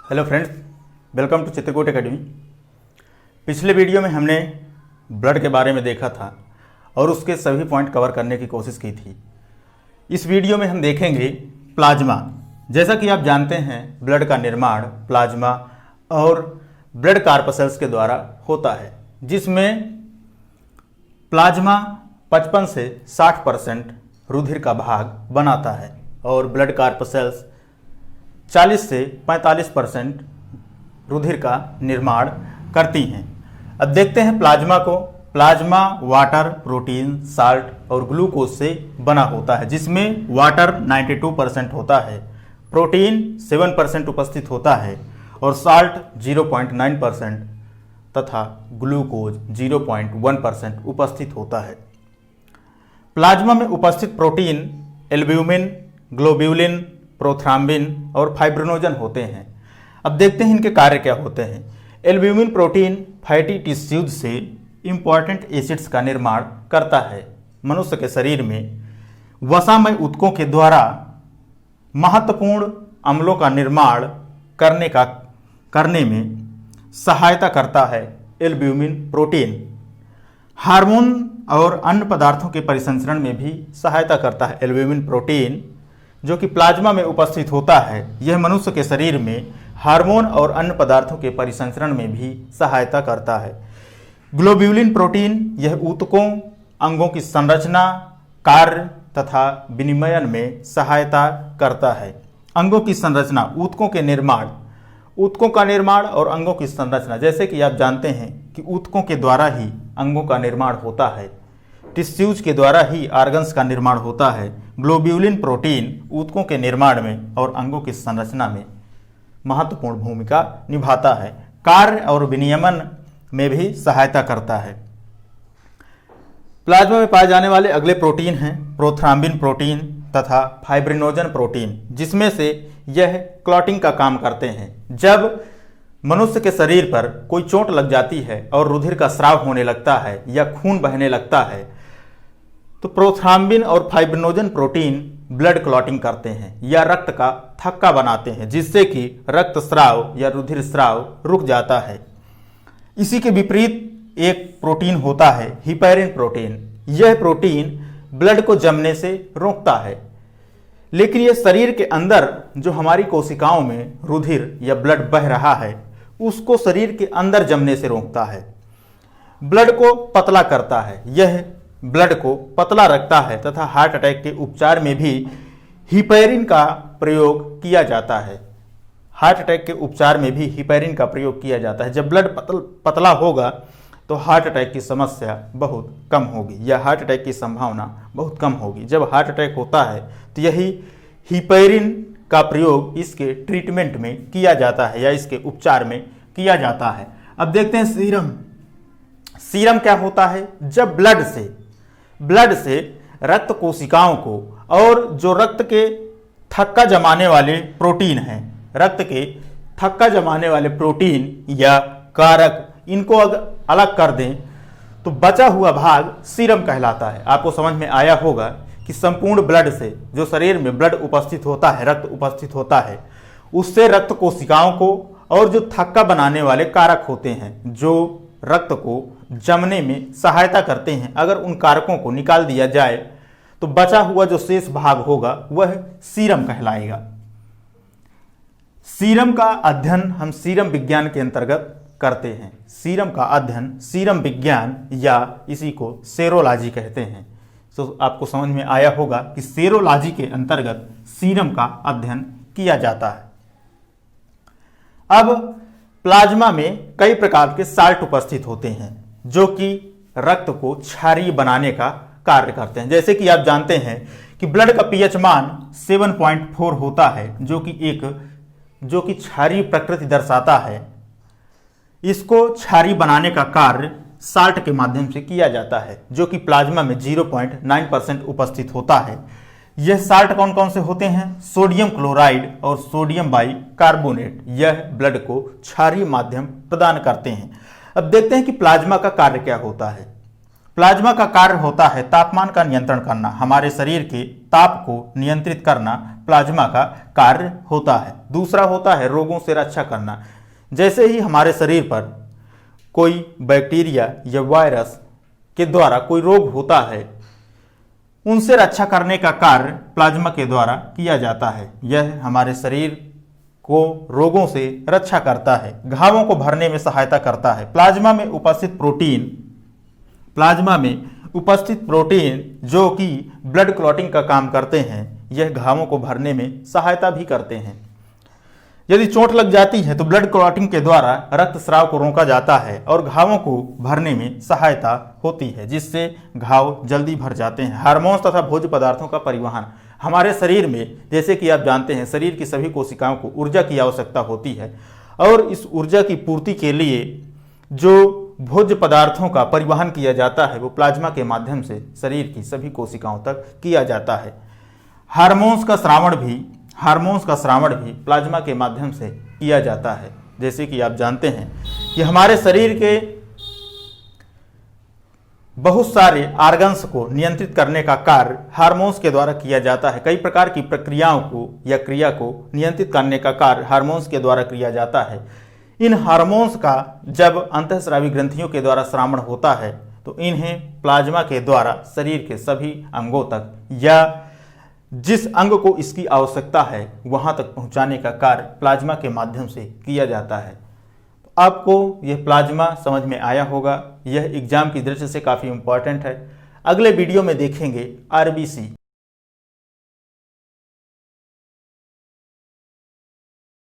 Hello friends, welcome to Chitrakoot academy. पिछले video में हमने ब्लड के बारे में देखा था और उसके सभी पॉइंट कवर करने की कोशिश की थी। इस वीडियो में हम देखेंगे प्लाज्मा। जैसा कि आप जानते हैं, ब्लड का निर्माण प्लाज्मा और ब्लड कार्पसेल्स के द्वारा होता है, जिसमें प्लाज्मा 55 से 60% रुधिर का भाग बनाता है और ब्लड कार्पसेल्स 40 से 45% रुधिर का निर्माण करती हैं। अब देखते हैं प्लाज्मा को। प्लाज्मा वाटर, प्रोटीन, साल्ट और ग्लूकोज से बना होता है, जिसमें वाटर 92% होता है, प्रोटीन 7% उपस्थित होता है और साल्ट 0.9% तथा ग्लूकोज 0.1% उपस्थित होता है। प्लाज्मा में उपस्थित प्रोटीन एल्ब्यूमिन, ग्लोब्यूलिन, प्रोथ्राम्बिन और फाइब्रिनोजन होते हैं। अब देखते हैं इनके कार्य क्या होते हैं। एल्ब्यूमिन प्रोटीन फैटी टिश्यूज से इंपॉर्टेंट एसिड्स का निर्माण करता है। मनुष्य के शरीर में वसामय ऊतकों के द्वारा महत्वपूर्ण अम्लों का निर्माण करने में सहायता करता है एल्ब्यूमिन प्रोटीन। हार्मोन और अन्य पदार्थों के परिसंचरण में भी सहायता करता है एल्ब्यूमिन प्रोटीन, जो कि प्लाज्मा में उपस्थित होता है। यह मनुष्य के शरीर में हार्मोन और अन्य पदार्थों के परिसंचरण में भी सहायता करता है। ग्लोब्यूलिन प्रोटीन यह ऊतकों, अंगों की संरचना, कार्य तथा विनिमयन में सहायता करता है। अंगों की संरचना, ऊतकों का निर्माण और अंगों की संरचना। जैसे कि आप जानते हैं कि ऊतकों के द्वारा ही अंगों का निर्माण होता है, टिश्यूज के द्वारा ही ऑर्गन्स का निर्माण होता है। ग्लोब्यूलिन प्रोटीन ऊतकों के निर्माण में और अंगों की संरचना में महत्वपूर्ण भूमिका निभाता है। कार्य और विनियमन में भी सहायता करता है। प्लाज्मा में पाए जाने वाले अगले प्रोटीन हैं प्रोथ्राम्बिन प्रोटीन तथा फाइब्रिनोजन प्रोटीन, जिसमें से यह क्लॉटिंग का काम करते हैं। जब मनुष्य के शरीर पर कोई चोट लग जाती है और रुधिर का स्राव होने लगता है या खून बहने लगता है, तो प्रोथ्राम्बिन और फाइब्रिनोजन प्रोटीन ब्लड क्लॉटिंग करते हैं या रक्त का थक्का बनाते हैं, जिससे कि रक्त स्राव या रुधिर स्राव रुक जाता है। इसी के विपरीत एक प्रोटीन होता है हिपैरिन प्रोटीन। यह प्रोटीन ब्लड को जमने से रोकता है, लेकिन यह शरीर के अंदर जो हमारी कोशिकाओं में रुधिर या ब्लड बह रहा है, उसको शरीर के अंदर जमने से रोकता है। ब्लड को पतला करता है, यह ब्लड को पतला रखता है तथा हार्ट अटैक के उपचार में भी हिपैरिन का प्रयोग किया जाता है। हार्ट अटैक के उपचार में भी हिपैरिन का प्रयोग किया जाता है। जब ब्लड पतला होगा तो हार्ट अटैक की समस्या बहुत कम होगी या हार्ट अटैक की संभावना बहुत कम होगी। जब हार्ट अटैक होता है तो यही हिपैरिन का प्रयोग इसके ट्रीटमेंट में किया जाता है या इसके उपचार में किया जाता है। अब देखते हैं सीरम क्या होता है। जब ब्लड से रक्त कोशिकाओं को और जो रक्त के थक्का जमाने वाले प्रोटीन हैं, रक्त के थक्का जमाने वाले प्रोटीन या कारक, इनको अगर अलग कर दें तो बचा हुआ भाग सीरम कहलाता है। आपको समझ में आया होगा कि संपूर्ण ब्लड से, जो शरीर में ब्लड उपस्थित होता है, रक्त उपस्थित होता है, उससे रक्त कोशिकाओं को और जो थक्का बनाने वाले कारक होते हैं, जो रक्त को जमने में सहायता करते हैं, अगर उन कारकों को निकाल दिया जाए तो बचा हुआ जो शेष भाग होगा वह सीरम कहलाएगा। सीरम का अध्ययन हम सीरम विज्ञान के अंतर्गत करते हैं। सीरम का अध्ययन सीरम विज्ञान या इसी को सेरोलॉजी कहते हैं। तो आपको समझ में आया होगा कि सेरोलॉजी के अंतर्गत सीरम का अध्ययन किया जाता है। अब प्लाज्मा में कई प्रकार के साल्ट उपस्थित होते हैं, जो कि रक्त को क्षारीय बनाने का कार्य करते हैं। जैसे कि आप जानते हैं कि ब्लड का पीएच मान 7.4 होता है, जो कि क्षारीय प्रकृति दर्शाता है। इसको क्षारीय बनाने का कार्य साल्ट के माध्यम से किया जाता है, जो कि प्लाज्मा में 0.9% उपस्थित होता है। यह साल्ट कौन कौन से होते हैं? सोडियम क्लोराइड और सोडियम बाइकार्बोनेट। यह ब्लड को क्षारीय माध्यम प्रदान करते हैं। अब देखते हैं कि प्लाज्मा का कार्य क्या होता है। प्लाज्मा का कार्य होता है तापमान का नियंत्रण करना, हमारे शरीर के ताप को नियंत्रित करना प्लाज्मा का कार्य होता है। दूसरा होता है रोगों से रक्षा करना। जैसे ही हमारे शरीर पर कोई बैक्टीरिया या वायरस के द्वारा कोई रोग होता है, उनसे रक्षा करने का कार्य प्लाज्मा के द्वारा किया जाता है। यह हमारे शरीर को रोगों से रक्षा करता है, घावों को भरने में सहायता करता है। प्लाज्मा में उपस्थित प्रोटीन जो कि ब्लड क्लॉटिंग का काम करते हैं, यह घावों को भरने में सहायता भी करते हैं। यदि चोट लग जाती है तो ब्लड क्लॉटिंग के द्वारा रक्तस्राव को रोका जाता है और घावों को भरने में सहायता होती है, जिससे घाव जल्दी भर जाते हैं। हार्मोन्स तथा भोज्य पदार्थों का परिवहन, हमारे शरीर में जैसे कि आप जानते हैं शरीर की सभी कोशिकाओं को ऊर्जा की आवश्यकता होती है और इस ऊर्जा की पूर्ति के लिए जो भोज्य पदार्थों का परिवहन किया जाता है वो प्लाज्मा के माध्यम से शरीर की सभी कोशिकाओं तक किया जाता है। हार्मोन्स का श्रावण भी प्लाज्मा के माध्यम से किया जाता है। जैसे कि आप जानते हैं कि हमारे शरीर के बहुत सारे ऑर्गन्स को नियंत्रित करने का कार्य हार्मोन्स के द्वारा किया जाता है। कई प्रकार की प्रक्रियाओं को या क्रिया को नियंत्रित करने का कार्य हार्मोन्स के द्वारा किया जाता है। इन हार्मोन्स का जब अंतःस्रावी ग्रंथियों के द्वारा श्रावण होता है तो इन्हें प्लाज्मा के द्वारा शरीर के सभी अंगों तक या जिस अंग को इसकी आवश्यकता है वहां तक पहुंचाने का कार्य प्लाज्मा के माध्यम से किया जाता है। तो आपको यह प्लाज्मा समझ में आया होगा। यह एग्जाम की दृष्टि से काफ़ी इंपॉर्टेंट है। अगले वीडियो में देखेंगे आरबीसी।